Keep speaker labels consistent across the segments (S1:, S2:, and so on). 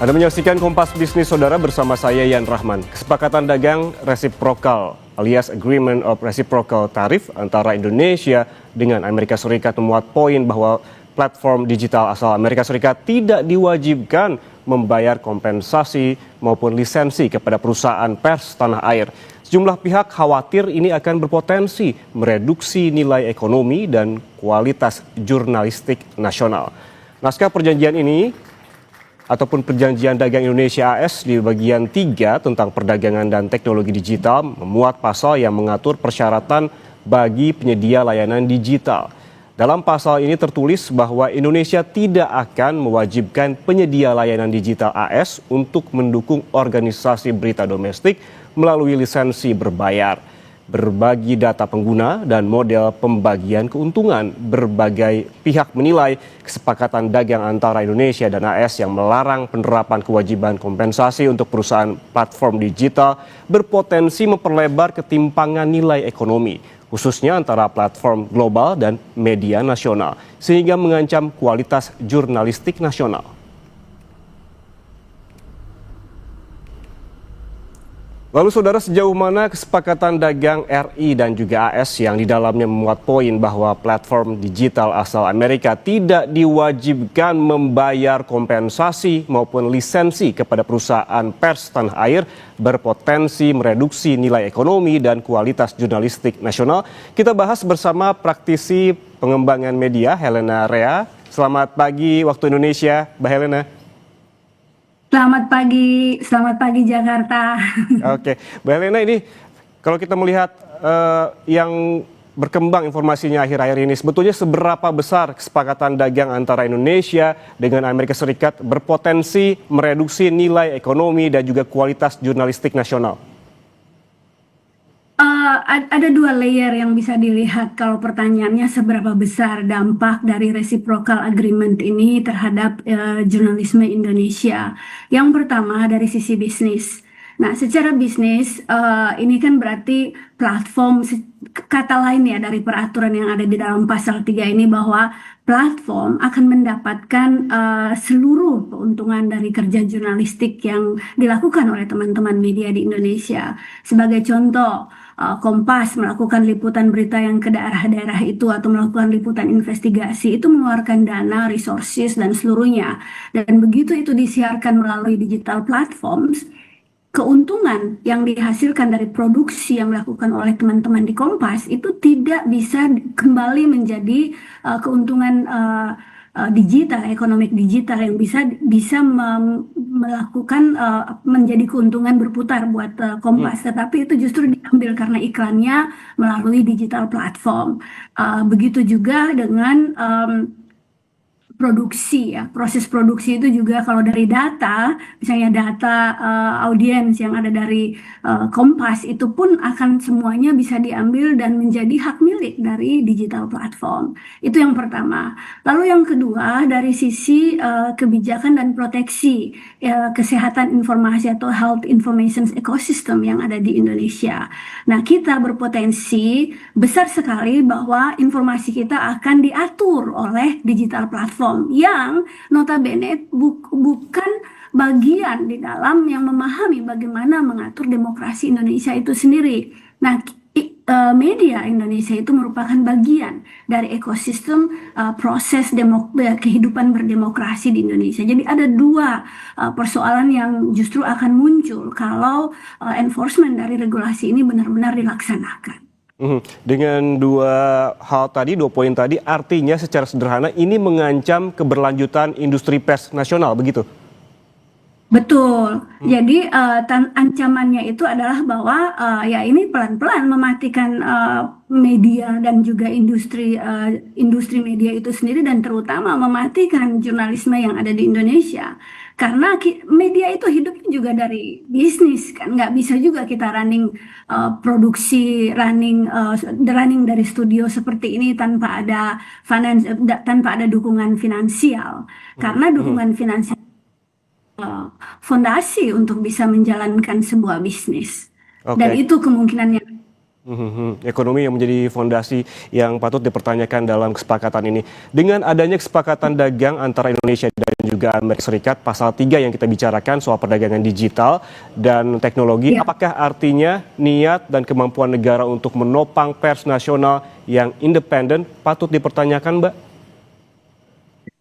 S1: Anda menyaksikan Kompas Bisnis Saudara bersama saya Yan Rahman. Kesepakatan dagang resiprokal alias Agreement of Reciprocal Tariff antara Indonesia dengan Amerika Serikat memuat poin bahwa platform digital asal Amerika Serikat tidak diwajibkan membayar kompensasi maupun lisensi kepada perusahaan pers tanah air. Sejumlah pihak khawatir ini akan berpotensi mereduksi nilai ekonomi dan kualitas jurnalistik nasional. Naskah perjanjian ini ataupun Perjanjian Dagang Indonesia AS di bagian 3 tentang perdagangan dan teknologi digital memuat pasal yang mengatur persyaratan bagi penyedia layanan digital. Dalam pasal ini tertulis bahwa Indonesia tidak akan mewajibkan penyedia layanan digital AS untuk mendukung organisasi berita domestik melalui lisensi berbayar, berbagi data pengguna, dan model pembagian keuntungan. Berbagai pihak menilai kesepakatan dagang antara Indonesia dan AS yang melarang penerapan kewajiban kompensasi untuk perusahaan platform digital berpotensi memperlebar ketimpangan nilai ekonomi, khususnya antara platform global dan media nasional, sehingga mengancam kualitas jurnalistik nasional. Lalu saudara, sejauh mana kesepakatan dagang RI dan juga AS yang di dalamnya memuat poin bahwa platform digital asal Amerika tidak diwajibkan membayar kompensasi maupun lisensi kepada perusahaan pers tanah air berpotensi mereduksi nilai ekonomi dan kualitas jurnalistik nasional? Kita bahas bersama praktisi pengembangan media Helena Rea. Selamat pagi waktu Indonesia, Mbak Helena.
S2: Selamat pagi Jakarta.
S1: Oke, Mbak Helena, ini kalau kita melihat yang berkembang informasinya akhir-akhir ini, sebetulnya seberapa besar kesepakatan dagang antara Indonesia dengan Amerika Serikat berpotensi mereduksi nilai ekonomi dan juga kualitas jurnalistik nasional?
S2: Ada dua layer yang bisa dilihat kalau pertanyaannya seberapa besar dampak dari reciprocal agreement ini terhadap jurnalisme Indonesia. Yang pertama dari sisi bisnis. Nah, secara bisnis ini kan berarti platform, kata lain ya dari peraturan yang ada di dalam pasal 3 ini, bahwa platform akan mendapatkan seluruh keuntungan dari kerja jurnalistik yang dilakukan oleh teman-teman media di Indonesia. Sebagai contoh, Kompas melakukan liputan berita yang ke daerah-daerah itu atau melakukan liputan investigasi itu mengeluarkan dana, resources, dan seluruhnya. Dan begitu itu disiarkan melalui digital platforms, keuntungan yang dihasilkan dari produksi yang dilakukan oleh teman-teman di Kompas itu tidak bisa kembali menjadi keuntungan digital, ekonomi digital yang bisa melakukan menjadi keuntungan berputar buat Kompas, tetapi itu justru diambil karena iklannya melalui digital platform. Begitu juga dengan produksi ya, proses produksi itu juga kalau dari data, misalnya data audiens yang ada dari Kompas itu pun akan semuanya bisa diambil dan menjadi hak milik dari digital platform. Itu yang pertama. Lalu yang kedua dari sisi kebijakan dan proteksi kesehatan informasi atau health information ecosystem yang ada di Indonesia. Nah, kita berpotensi besar sekali bahwa informasi kita akan diatur oleh digital platform yang notabene bukan bagian di dalam yang memahami bagaimana mengatur demokrasi Indonesia itu sendiri. Nah, media Indonesia itu merupakan bagian dari ekosistem proses kehidupan berdemokrasi di Indonesia. Jadi ada dua persoalan yang justru akan muncul kalau enforcement dari regulasi ini benar-benar dilaksanakan.
S1: Dengan dua poin tadi, artinya secara sederhana ini mengancam keberlanjutan industri pers nasional, begitu?
S2: Betul. Jadi ancamannya itu adalah bahwa ya ini pelan-pelan mematikan media dan juga industri media itu sendiri, dan terutama mematikan jurnalisme yang ada di Indonesia. Karena media itu hidupnya juga dari bisnis kan, nggak bisa juga kita running produksi, running dari studio seperti ini tanpa ada tanpa ada dukungan finansial. Karena dukungan finansial fondasi untuk bisa menjalankan sebuah bisnis. Dan itu kemungkinannya
S1: Ekonomi yang menjadi fondasi yang patut dipertanyakan dalam kesepakatan ini. Dengan adanya kesepakatan dagang antara Indonesia dan juga Amerika Serikat, pasal 3 yang kita bicarakan soal perdagangan digital dan teknologi.
S2: Ya.
S1: Apakah artinya niat dan kemampuan negara untuk menopang pers nasional yang independen patut dipertanyakan, Mbak?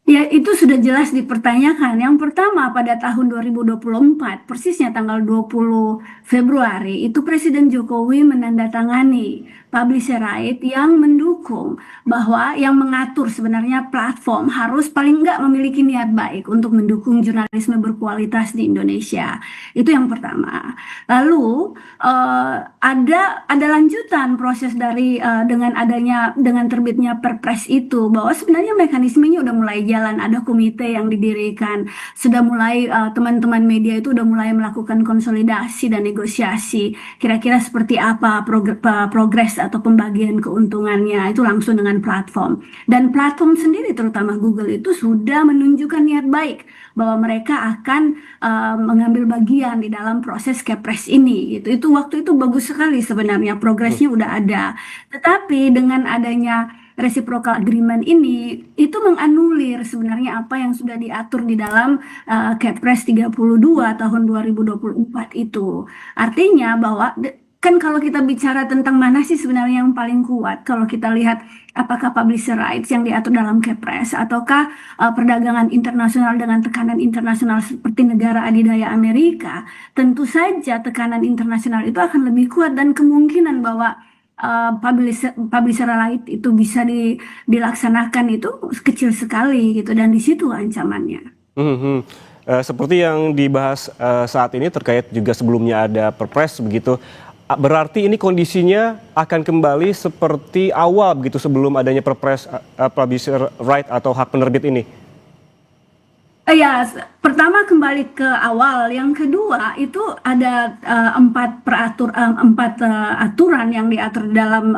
S2: Ya, itu sudah jelas dipertanyakan. Yang pertama, pada tahun 2024, persisnya tanggal 20 Februari, itu Presiden Jokowi menandatangani publisher right yang mendukung bahwa yang mengatur sebenarnya platform harus paling enggak memiliki niat baik untuk mendukung jurnalisme berkualitas di Indonesia. Itu yang pertama. Lalu ada lanjutan proses dari dengan terbitnya Perpres itu, bahwa sebenarnya mekanismenya udah mulai jalan, ada komite yang didirikan, sudah mulai teman-teman media itu udah mulai melakukan konsolidasi dan negosiasi kira-kira seperti apa progres atau pembagian keuntungannya itu langsung dengan platform, dan platform sendiri terutama Google itu sudah menunjukkan niat baik bahwa mereka akan mengambil bagian di dalam proses Kepres ini gitu. Itu waktu itu bagus sekali sebenarnya, progresnya udah ada, tetapi dengan adanya reciprocal agreement ini itu menganulir sebenarnya apa yang sudah diatur di dalam Kepres 32 tahun 2024 itu. Artinya bahwa kan kalau kita bicara tentang mana sih sebenarnya yang paling kuat, kalau kita lihat apakah publisher rights yang diatur dalam Kepres ataukah perdagangan internasional dengan tekanan internasional seperti negara adidaya Amerika, tentu saja tekanan internasional itu akan lebih kuat dan kemungkinan bahwa publisher right itu bisa dilaksanakan itu kecil sekali gitu, dan di situ ancamannya.
S1: Seperti yang dibahas saat ini terkait juga sebelumnya ada Perpres begitu. Berarti ini kondisinya akan kembali seperti awal begitu sebelum adanya Perpres publisher right atau hak penerbit ini.
S2: Ya, pertama kembali ke awal. Yang kedua itu ada empat aturan yang diatur dalam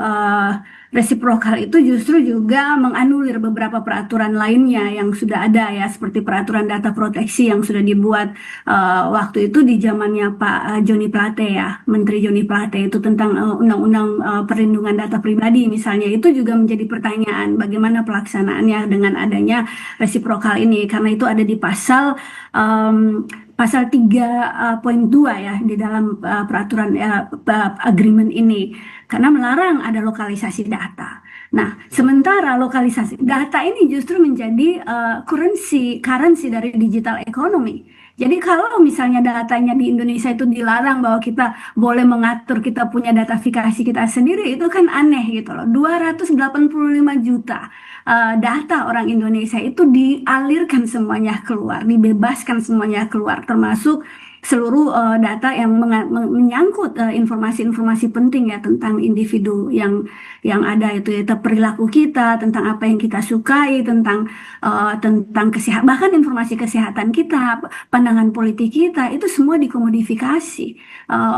S2: reciprocal itu justru juga menganulir beberapa peraturan lainnya yang sudah ada ya, seperti peraturan data proteksi yang sudah dibuat waktu itu di zamannya Pak Joni Plate ya, Menteri Joni Plate, itu tentang undang-undang perlindungan data pribadi misalnya. Itu juga menjadi pertanyaan bagaimana pelaksanaannya dengan adanya reciprocal ini, karena itu ada di pasal 3.2 ya di dalam peraturan agreement ini, karena melarang ada lokalisasi data. Nah, sementara lokalisasi data ini justru menjadi currency dari digital economy. Jadi kalau misalnya datanya di Indonesia itu dilarang, bahwa kita boleh mengatur, kita punya datafikasi kita sendiri, itu kan aneh gitu loh. 285 juta data orang Indonesia itu dialirkan semuanya keluar, dibebaskan semuanya keluar, termasuk seluruh data yang menyangkut informasi-informasi penting ya tentang individu yang ada itu ya, perilaku kita, tentang apa yang kita sukai, tentang kesehatan, bahkan informasi kesehatan kita, pandangan politik kita, itu semua dikomodifikasi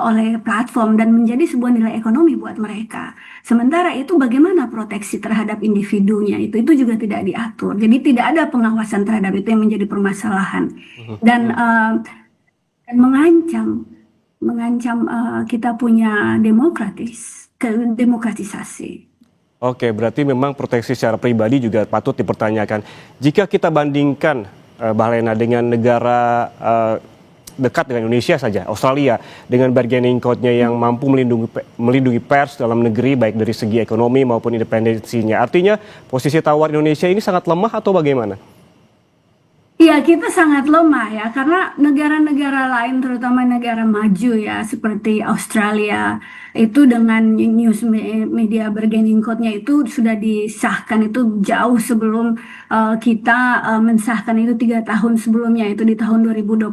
S2: oleh platform dan menjadi sebuah nilai ekonomi buat mereka. Sementara itu bagaimana proteksi terhadap individunya itu juga tidak diatur. Jadi tidak ada pengawasan terhadap itu yang menjadi permasalahan dan mengancam kita punya demokratisasi.
S1: Oke, berarti memang proteksi secara pribadi juga patut dipertanyakan. Jika kita bandingkan Mbak Lena dengan negara dekat dengan Indonesia saja, Australia, dengan bargaining code-nya yang mampu melindungi pers dalam negeri baik dari segi ekonomi maupun independensinya. Artinya posisi tawar Indonesia ini sangat lemah atau bagaimana?
S2: Iya, kita sangat lemah ya, karena negara-negara lain, terutama negara maju ya, seperti Australia, itu dengan news media bargaining code-nya itu sudah disahkan itu jauh sebelum kita mensahkan itu 3 tahun sebelumnya, itu di tahun 2021.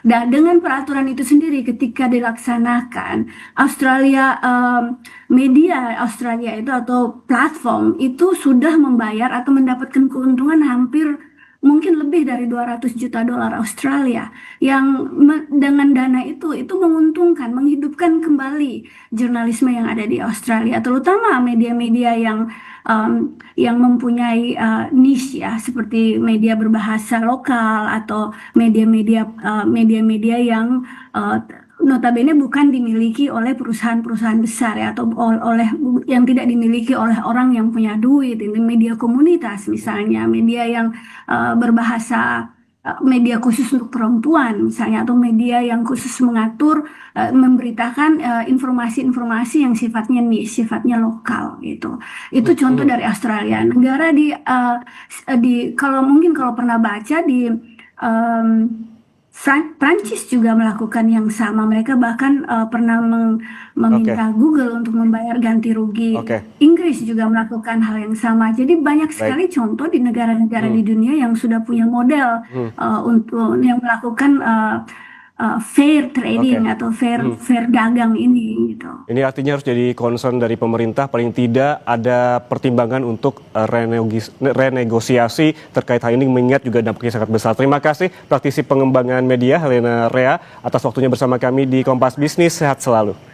S2: Dan dengan peraturan itu sendiri ketika dilaksanakan, media Australia itu atau platform itu sudah membayar atau mendapatkan keuntungan hampir mungkin lebih dari 200 juta dolar Australia, yang dengan dana itu menguntungkan, menghidupkan kembali jurnalisme yang ada di Australia, terutama media-media yang mempunyai niche ya, seperti media berbahasa lokal atau media-media yang notabene bukan dimiliki oleh perusahaan-perusahaan besar ya, atau oleh yang tidak dimiliki oleh orang yang punya duit. Ini media komunitas misalnya, media yang berbahasa, media khusus untuk perempuan misalnya, atau media yang khusus mengatur, memberitakan informasi-informasi yang sifatnya niche, sifatnya lokal gitu. Itu contoh dari Australia. Negara kalau pernah baca di em, Prancis juga melakukan yang sama. Mereka bahkan pernah
S1: Oke,
S2: meminta Google untuk membayar ganti rugi.
S1: oke,
S2: Inggris juga melakukan hal yang sama. Jadi banyak
S1: baik.
S2: sekali contoh di negara-negara di dunia yang sudah punya model
S1: Hmm,
S2: untuk yang melakukan fair
S1: Oke.
S2: trading atau fair dagang ini gitu.
S1: Ini artinya harus jadi concern dari pemerintah, paling tidak ada pertimbangan untuk renegosiasi terkait hal ini, mengingat juga dampaknya sangat besar. Terima kasih praktisi pengembangan media Helena Rea atas waktunya bersama kami di Kompas Bisnis. Sehat selalu.